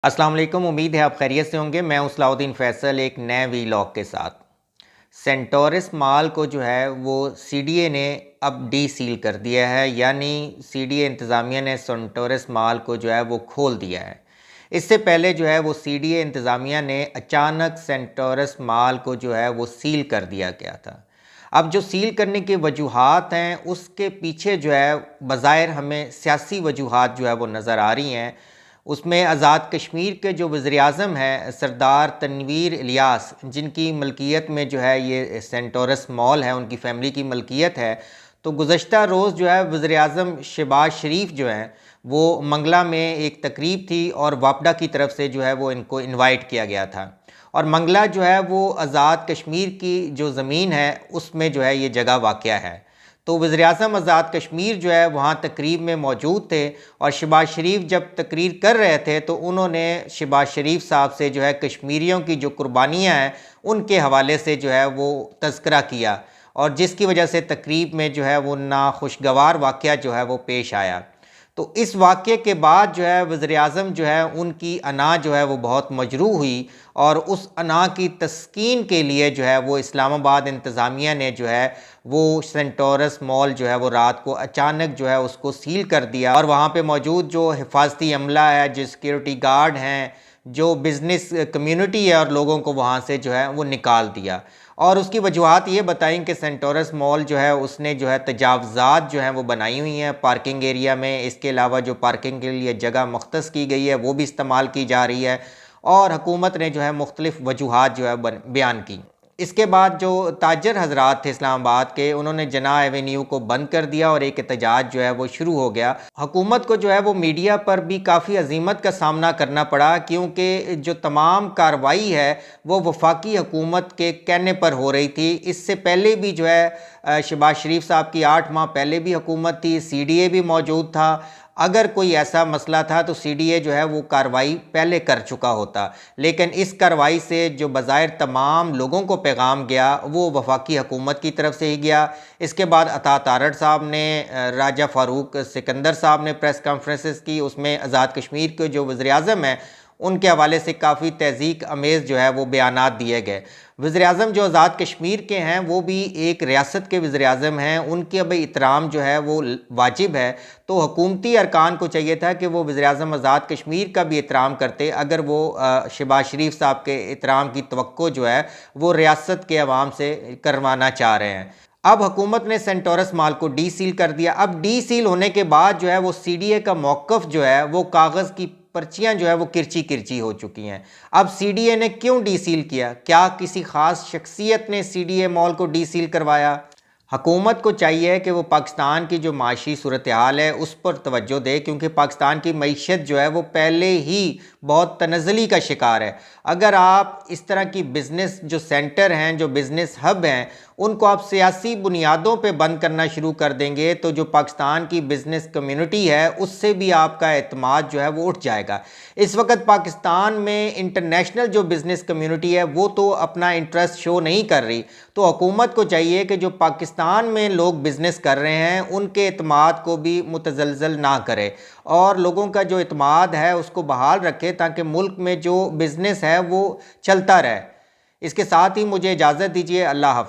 अस्सलाम वालेकुम। उम्मीद है आप खैरियत से होंगे। मैं हूं सलाउद्दीन फैसल एक नए वीलॉग के साथ। सेंटोरस मॉल को जो है वो सीडीए ने अब डी सील कर दिया है, यानी सीडीए इंतज़ामिया ने सेंटोरस मॉल को जो है वो खोल दिया है। इससे पहले जो है वो सीडीए इंतज़ामिया ने अचानक सेंटोरस मॉल को जो है वो सील कर दिया गया था। अब जो सील करने की वजूहात हैं उसके पीछे जो है बज़ाहिर हमें सियासी वजूहात जो है वो नज़र आ रही हैं। उसमें आज़ाद कश्मीर के जो वज़ीर-ए-आज़म हैं सरदार तनवीर इलियास, जिनकी मलकियत में जो है ये सेंटोरस मॉल है, उनकी फ़ैमिली की मलकियत है। तो गुज़श्ता रोज़ जो है वज़ीर-ए-आज़म शहबाज शरीफ जो हैं वो मंगला में एक तकरीब थी और वापडा की तरफ से जो है वो इनको इनवाइट किया गया था। और मंगला जो है वो आज़ाद कश्मीर की जो ज़मीन है उसमें जो है ये जगह वाक़या है। तो वज़ीर-ए-आज़म आज़ाद कश्मीर जो है वहाँ तकरीब में मौजूद थे और शहबाज शरीफ जब तकरीर कर रहे थे तो उन्होंने शहबाज शरीफ साहब से जो है कश्मीरियों की जो कुर्बानियाँ हैं उनके हवाले से जो है वो तज़किरा किया, और जिसकी वजह से तकरीब में जो है वो नाखुशगवार वाक़या जो है वो पेश आया। तो इस वाक़ये के बाद जो है वज़ीर-ए-आज़म जो है उनकी अना जो है वो बहुत मजरूह हुई, और उस अना की तस्कीन के लिए जो है वो इस्लामाबाद इंतज़ामिया ने जो है वो सेंटोरस मॉल जो है वो रात को अचानक जो है उसको सील कर दिया, और वहाँ पे मौजूद जो हिफाजती अमला है, जो सिक्योरिटी गार्ड हैं, जो बिज़नेस कम्युनिटी है, और लोगों को वहाँ से जो है वो निकाल दिया। और उसकी वजूहात ये बताई कि सेंटोरस मॉल जो है उसने जो है तजावज़ात जो हैं वो बनाई हुई हैं पार्किंग एरिया में। इसके अलावा जो पार्किंग के लिए जगह मुख्तस की गई है वो भी इस्तेमाल की जा रही है, और हुकूमत ने जो है मुख्तलिफ़ वजूहात जो है बयान की। इसके बाद जो ताजर हजरात थे इस्लामाबाद के, उन्होंने जना एवेन्यू को बंद कर दिया और एक एहतजाज जो है वो शुरू हो गया। हुकूमत को जो है वो मीडिया पर भी काफ़ी अज़ीमत का सामना करना पड़ा, क्योंकि जो तमाम कार्रवाई है वो वफाकी हुकूमत के कहने पर हो रही थी। इससे पहले भी जो है शहबाज शरीफ साहब की 8 माह पहले भी हुकूमत थी, सीडीए भी मौजूद था। अगर कोई ऐसा मसला था तो सीडीए जो है वो कार्रवाई पहले कर चुका होता, लेकिन इस कार्रवाई से जो बज़ाहिर तमाम लोगों को पैगाम गया वो वफाकी हुकूमत की तरफ से ही गया। इसके बाद अता तारड़ साहब ने, राजा फ़ारूक सिकंदर साहब ने प्रेस कॉन्फ्रेंसेस की, उसमें आज़ाद कश्मीर के जो वज़ीर-ए-आज़म हैं उनके हवाले से काफ़ी तहज़ीक अमेज़ जो है वो बयानात दिए गए। वज़ीर-ए-आज़म जो आज़ाद कश्मीर के हैं वो भी एक रियासत के वज़ीर-ए-आज़म हैं, उनके अब एहतराम जो है वो वाजिब है। तो हुकूमती अरकान को चाहिए था कि वो वज़ीर-ए-आज़म आज़ाद कश्मीर का भी एहतराम करते, अगर वो शहबाज शरीफ साहब के एहतराम की तवक्को जो है वो रियासत के अवाम से करवाना चाह रहे हैं। अब हुकूमत ने सेंटोरस मॉल को डी सील कर दिया। अब डी सील होने के बाद जो है वो सीडीए का मौक़िफ़ जो है वो कागज़ की पर्चियाँ जो है वो किरची किरची हो चुकी हैं। अब सीडीए ने क्यों डी सील किया? क्या किसी ख़ास शख्सियत ने सीडीए मॉल को डी सील करवाया? हुकूमत को चाहिए कि वो पाकिस्तान की जो माशी सूरत हाल है उस पर तवज्जो दे, क्योंकि पाकिस्तान की मईशत जो है वो पहले ही बहुत तनज़्ज़ुली का शिकार है। अगर आप इस तरह की बिज़नेस जो सेंटर हैं, जो बिज़नेस हब हैं, उनको आप सियासी बुनियादों पे बंद करना शुरू कर देंगे तो जो पाकिस्तान की बिज़नेस कम्युनिटी है उससे भी आपका एतमाद जो है वो उठ जाएगा। इस वक्त पाकिस्तान में इंटरनेशनल जो बिज़नेस कम्युनिटी है वो तो अपना इंटरेस्ट शो नहीं कर रही। तो हुकूमत को चाहिए कि जो पाकिस्तान में लोग बिज़नेस कर रहे हैं उनके एतमाद को भी मुतज़लज़ल ना करे, और लोगों का जो एतमाद है उसको बहाल रखे, ताकि मुल्क में जो बिज़नेस है वो चलता रहे। इसके साथ ही मुझे इजाज़त दीजिए। अल्लाह हाफ़िज़।